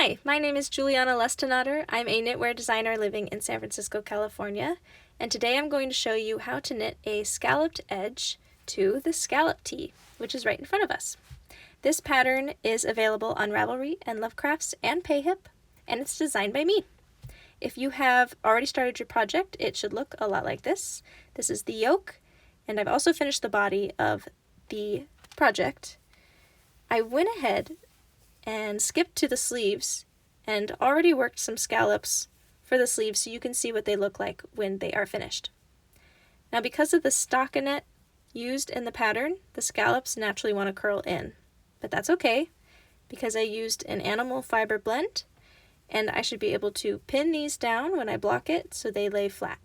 Hi, my name is Juliana Lustenader. I'm a knitwear designer living in San Francisco, California, and today I'm going to show you how to knit a scalloped edge to the scallop tee, which is right in front of us. This pattern is available on Ravelry and Lovecrafts and Payhip, and it's designed by me. If you have already started your project, it should look a lot like this. This is the yoke, and I've also finished the body of the project. I went ahead and skipped to the sleeves and already worked some scallops for the sleeves so you can see what they look like when they are finished. Now, because of the stockinette used in the pattern, the scallops naturally want to curl in, but that's okay because I used an animal fiber blend and I should be able to pin these down when I block it so they lay flat.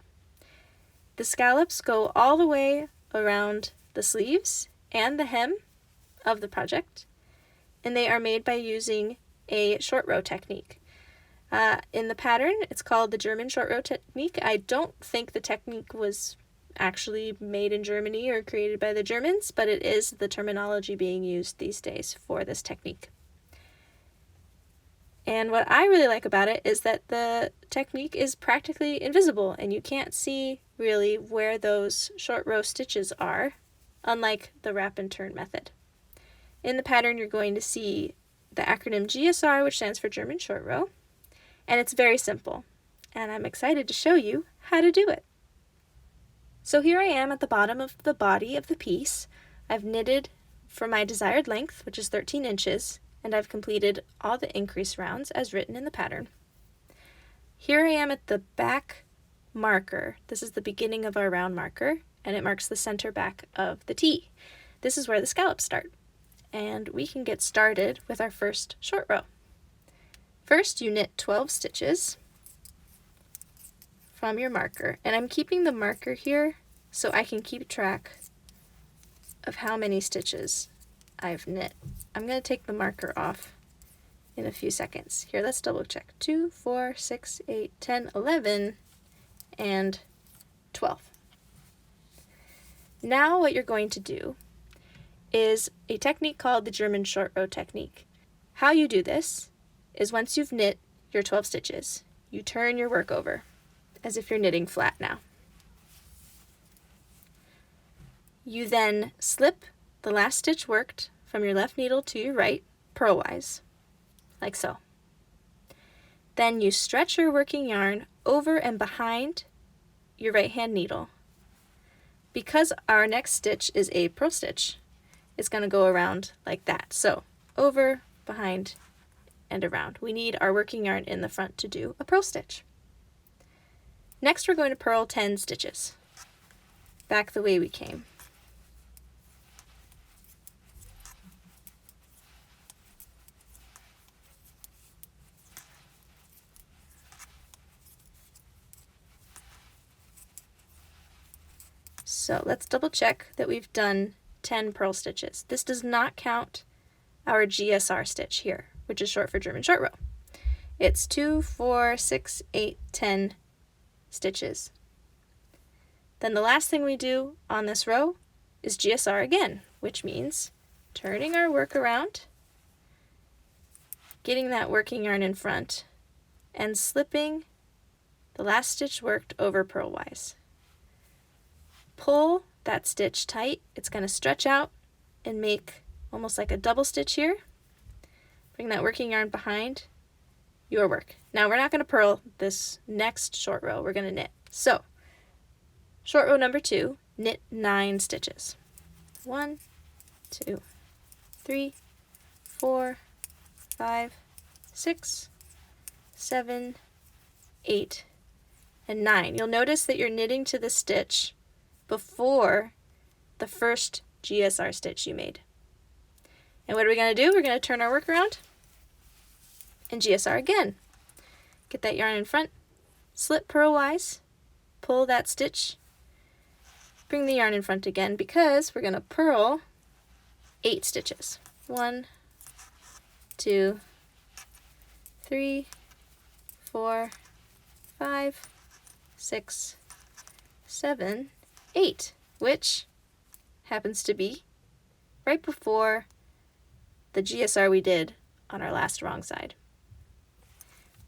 The scallops go all the way around the sleeves and the hem of the project, and they are made by using a short row technique. In the pattern, it's called the German short row technique. I don't think the technique was actually made in Germany or created by the Germans, but it is the terminology being used these days for this technique. And what I really like about it is that the technique is practically invisible and you can't see really where those short row stitches are, unlike the wrap and turn method. In the pattern, you're going to see the acronym GSR, which stands for German short row, and it's very simple, and I'm excited to show you how to do it. So here I am at the bottom of the body of the piece. I've knitted for my desired length, which is 13 inches, and I've completed all the increase rounds as written in the pattern. Here I am at the back marker. This is the beginning of our round marker, and it marks the center back of the tee. This is where the scallops start. And we can get started with our first short row. First, you knit 12 stitches from your marker, and I'm keeping the marker here so I can keep track of how many stitches I've knit. I'm going to take the marker off in a few seconds. Here, let's double check. 2, 4, 6, 8, 10, 11, and 12. Now what you're going to do is a technique called the German short row technique. How you do this is once you've knit your 12 stitches, you turn your work over as if you're knitting flat now. You then slip the last stitch worked from your left needle to your right, purlwise, like so. Then you stretch your working yarn over and behind your right hand needle. Because our next stitch is a purl stitch, it's going to go around like that. So over, behind, and around. We need our working yarn in the front to do a purl stitch. Next, we're going to purl 10 stitches back the way we came. So let's double check that we've done 10 purl stitches. This does not count our GSR stitch here, which is short for German short row. It's 2, 4, 6, 8, 10 stitches. Then the last thing we do on this row is GSR again, which means turning our work around, getting that working yarn in front, and slipping the last stitch worked over purlwise. Pull that stitch tight. It's going to stretch out and make almost like a double stitch here. Bring that working yarn behind your work. Now we're not going to purl this next short row, we're going to knit. So, short row number 2, knit 9 stitches. 1, 2, 3, 4, 5, 6, 7, 8, and 9. You'll notice that you're knitting to the stitch before the first GSR stitch you made. And what are we going to do? We're going to turn our work around and GSR again. Get that yarn in front, slip purlwise, pull that stitch, bring the yarn in front again because we're going to purl 8 stitches. 1, 2, 3, 4, 5, 6, 7, 8, which happens to be right before the GSR we did on our last wrong side.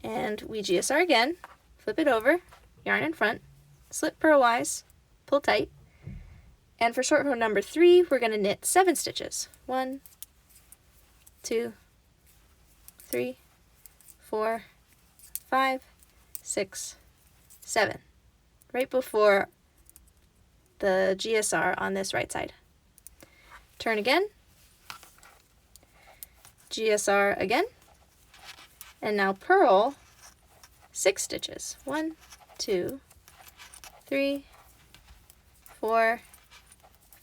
And we GSR again, flip it over, yarn in front, slip purlwise, pull tight. And for short row number 3, we're going to knit 7 stitches. 1, 2, 3, 4, 5, 6, 7. Right before the GSR on this right side. Turn again, GSR again, and now purl 6 stitches. 1, 2, 3, 4,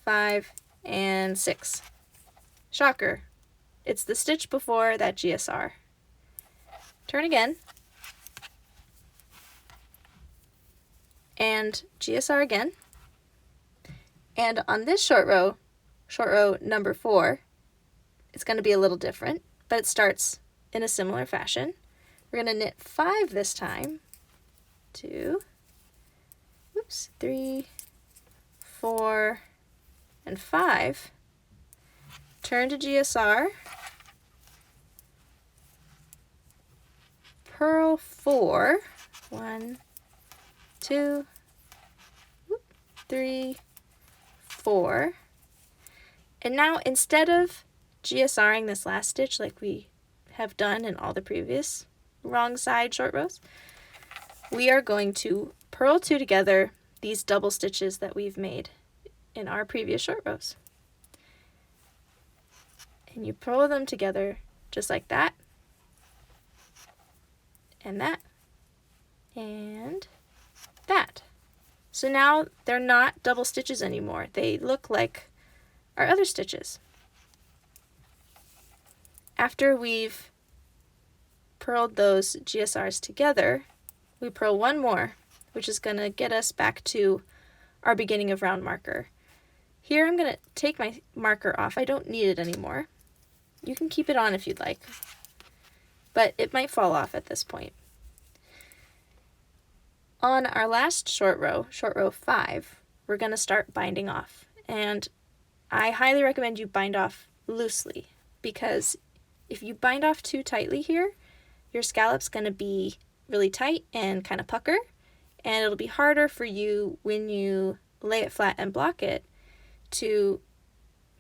5, and 6. Shocker, it's the stitch before that GSR. Turn again, and GSR again. And on this short row number 4, it's going to be a little different, but it starts in a similar fashion. We're going to knit 5 this time. 2, 3, 4, and 5. Turn to GSR. Purl 4. 1, 2, 3, 4. And now instead of GSRing this last stitch like we have done in all the previous wrong side short rows, we are going to purl 2 together these double stitches that we've made in our previous short rows. And you purl them together just like that, and that, and that. So now they're not double stitches anymore. They look like our other stitches. After we've purled those GSRs together, we purl one more, which is going to get us back to our beginning of round marker. Here I'm going to take my marker off. I don't need it anymore. You can keep it on if you'd like, but it might fall off at this point. On our last short row 5, we're going to start binding off. And I highly recommend you bind off loosely, because if you bind off too tightly here, your scallop's going to be really tight and kind of pucker, and it'll be harder for you when you lay it flat and block it to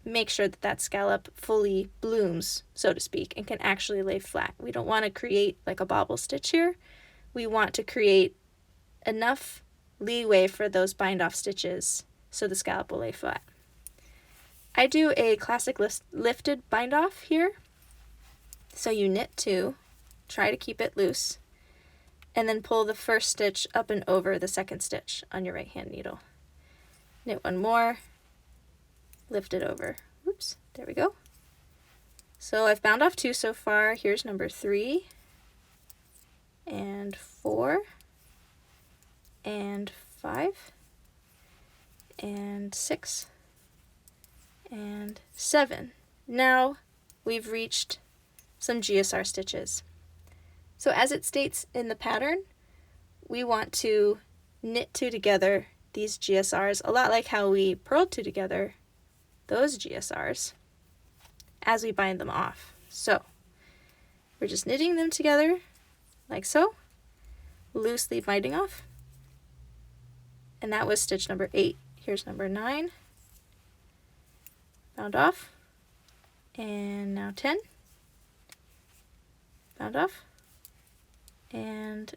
make sure that that scallop fully blooms, so to speak, and can actually lay flat. We don't want to create like a bobble stitch here. We want to create enough leeway for those bind off stitches so the scallop will lay flat. I do a classic lifted bind off here. So you knit 2, try to keep it loose, and then pull the first stitch up and over the second stitch on your right hand needle. Knit 1 more, lift it over. Oops, there we go. So I've bound off 2 so far. Here's number 3, and 4, and 5, and 6, and 7. Now we've reached some GSR stitches. So as it states in the pattern, we want to knit 2 together these GSRs, a lot like how we purled 2 together those GSRs as we bind them off. So we're just knitting them together like so, loosely binding off. And that was stitch number 8. Here's number 9. Bound off. And now 10. Bound off. And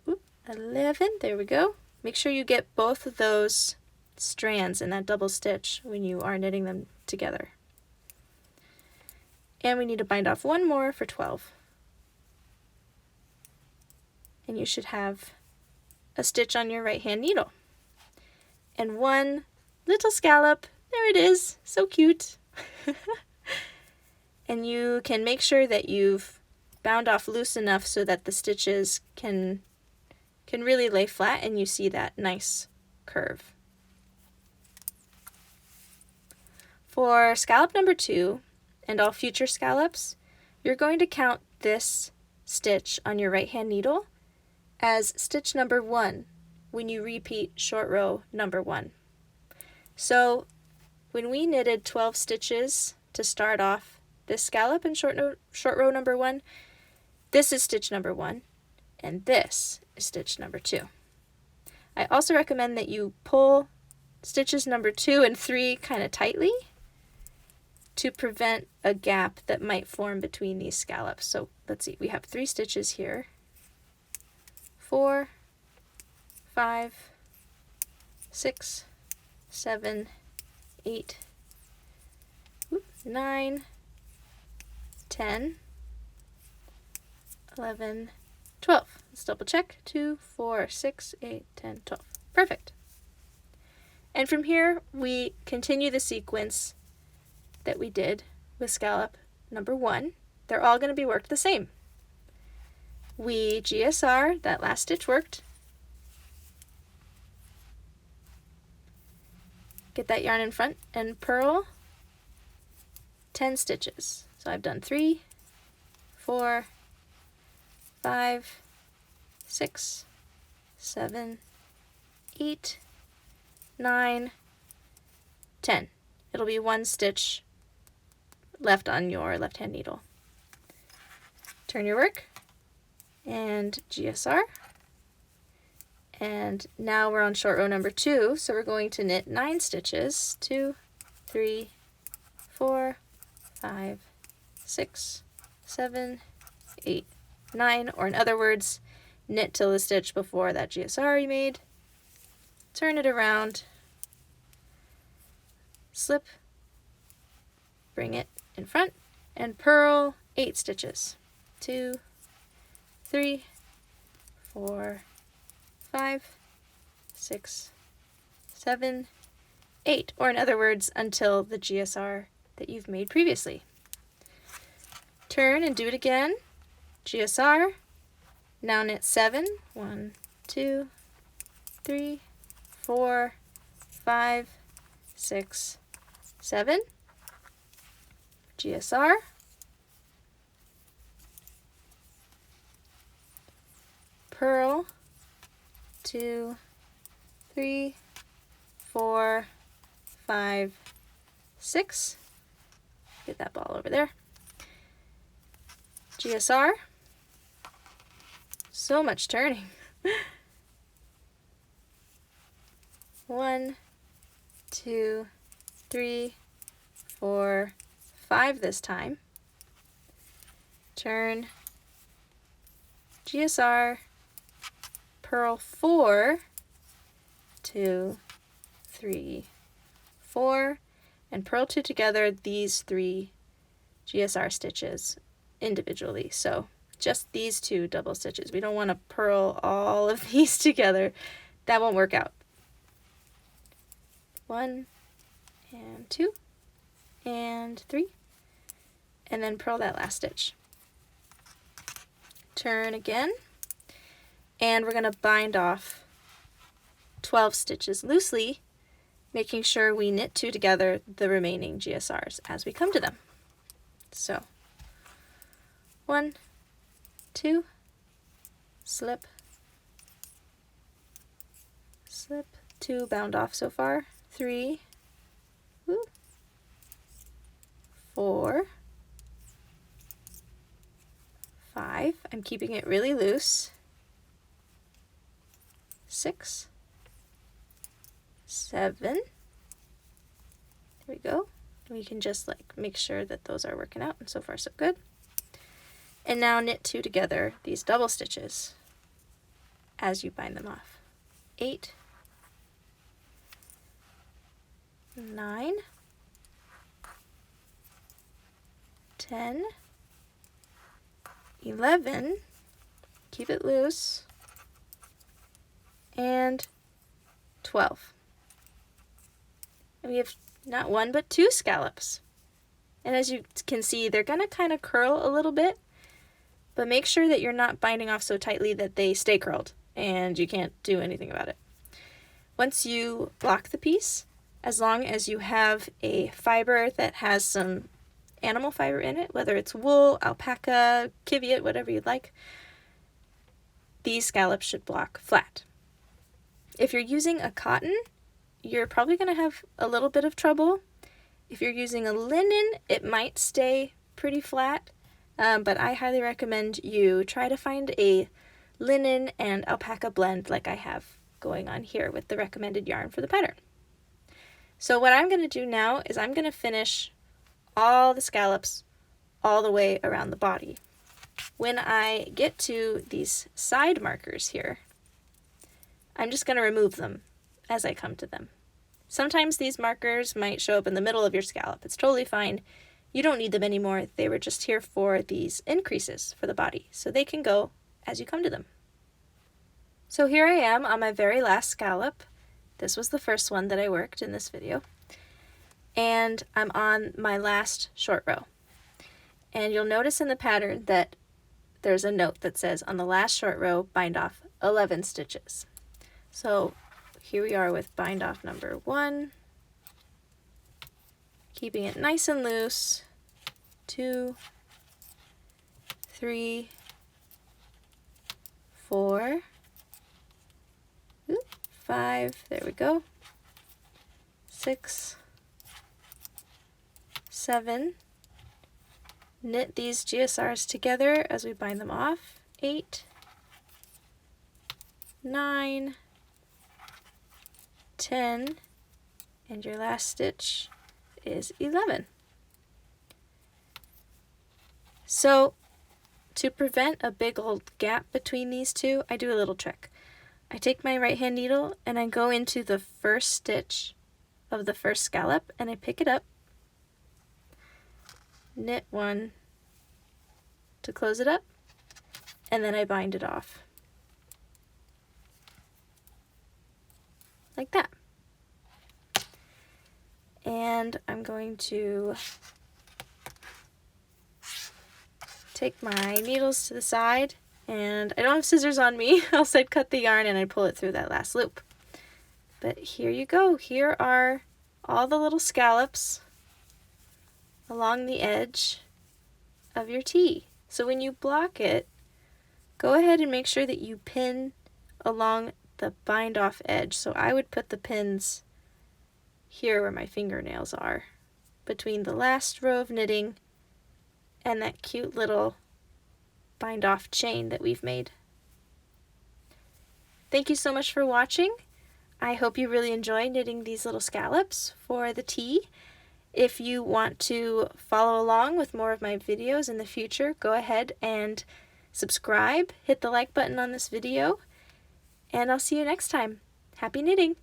11. There we go. Make sure you get both of those strands in that double stitch when you are knitting them together. And we need to bind off 1 more for 12. And you should have a stitch on your right hand needle. And 1 little scallop. There it is. So cute. And you can make sure that you've bound off loose enough so that the stitches can really lay flat and you see that nice curve. For scallop number 2 and all future scallops, you're going to count this stitch on your right hand needle as stitch number 1 when you repeat short row number 1. So when we knitted 12 stitches to start off this scallop in short row number 1, this is stitch number 1, and this is stitch number 2. I also recommend that you pull stitches number 2 and 3 kind of tightly to prevent a gap that might form between these scallops. So let's see, we have 3 stitches here. 4, 5, 6, 7, 8, 9, 10, 11, 12. Let's double check. 2, 4, 6, 8, 10, 12. Perfect. And from here, we continue the sequence that we did with scallop number 1. They're all going to be worked the same. We GSR, that last stitch worked. Get that yarn in front and purl 10 stitches. So I've done 3, 4, 5, 6, 7, 8, 9, 10. It'll be 1 stitch left on your left-hand needle. Turn your work and GSR. And now we're on short row number 2, so we're going to knit 9 stitches. 2, 3, 4, 5, 6, 7, 8, 9, or in other words, knit till the stitch before that GSR you made. Turn it around, slip, bring it in front, and purl 8 stitches. 2, 3, 4, 5, 6, 7, 8, or in other words, until the GSR that you've made previously. Turn and do it again. GSR. Now knit 7. 1, 2, 3, 4, 5, 6, 7. GSR. Purl 2, 3, 4, 5, 6. Get that ball over there. GSR. So much turning. 1, 2, 3, 4, 5 this time. Turn. GSR. Purl 4, 2, 3, 4, and purl 2 together these 3 GSR stitches individually. So just these 2 double stitches. We don't want to purl all of these together. That won't work out. 1 and 2 and 3, and then purl that last stitch. Turn again. And we're going to bind off 12 stitches loosely, making sure we knit 2 together the remaining GSRs as we come to them. So 1, 2, slip, slip, 2 bound off so far, 3, 4, 5, I'm keeping it really loose, 6, 7, there we go. We can just make sure that those are working out, and so far so good. And now knit 2 together these double stitches as you bind them off. 8, 9, 10, 11, keep it loose, and 12. And we have not 1 but 2 scallops. And as you can see, they're going to kind of curl a little bit, but make sure that you're not binding off so tightly that they stay curled and you can't do anything about it. Once you block the piece, as long as you have a fiber that has some animal fiber in it, whether it's wool, alpaca, kiviot, whatever you'd like, these scallops should block flat. If you're using a cotton, you're probably going to have a little bit of trouble. If you're using a linen, it might stay pretty flat, but I highly recommend you try to find a linen and alpaca blend like I have going on here with the recommended yarn for the pattern. So what I'm going to do now is I'm going to finish all the scallops all the way around the body. When I get to these side markers here, I'm just going to remove them as I come to them. Sometimes these markers might show up in the middle of your scallop. It's totally fine. You don't need them anymore. They were just here for these increases for the body, so they can go as you come to them. So here I am on my very last scallop. This was the first one that I worked in this video. And I'm on my last short row. And you'll notice in the pattern that there's a note that says on the last short row, bind off 11 stitches. So here we are with bind off number 1, keeping it nice and loose, 2, 3, 4, 5, there we go, 6, 7, knit these GSRs together as we bind them off, 8, 9, 10, and your last stitch is 11. So to prevent a big old gap between these two, I do a little trick. I take my right hand needle and I go into the first stitch of the first scallop and I pick it up, knit 1 to close it up, and then I bind it off. Like that. And I'm going to take my needles to the side, and I don't have scissors on me, else I'd cut the yarn and I'd pull it through that last loop. But here you go. Here are all the little scallops along the edge of your tee. So when you block it, go ahead and make sure that you pin along the bind off edge. So I would put the pins here where my fingernails are, between the last row of knitting and that cute little bind off chain that we've made. Thank you so much for watching. I hope you really enjoy knitting these little scallops for the tee. If you want to follow along with more of my videos in the future, go ahead and subscribe, hit the like button on this video, and I'll see you next time. Happy knitting!